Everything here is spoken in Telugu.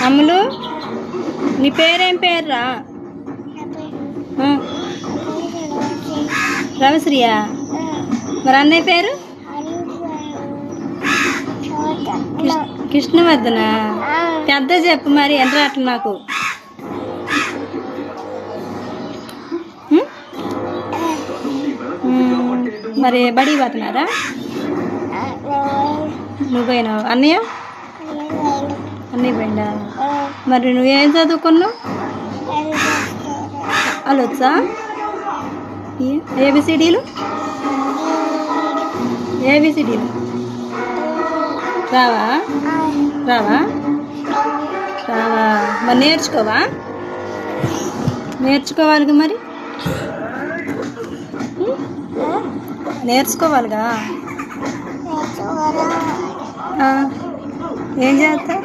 అమ్ములు, నీ పేరేం పేర్రా? రవిశ్రీయా? మరి అన్నయ్య పేరు? కృష్ణవర్ధన. పెద్ద చెప్పు మరి, ఎంత అట్లా నాకు. మరి బడికి పోతున్నారా? నువ్వు పోయినావు. అన్నయ్య? అన్నయ్య పోయిందా? మరి నువ్వేం చదువుకున్నావు? వాళ్ళు వచ్చా? ఏబిసిడీలు ఏబిసిడీలు రావా? రావా? రావా? మరి నేర్చుకోవా? నేర్చుకోవాలిగా మరి, నేర్చుకోవాలిగా. ఏం చేస్తా?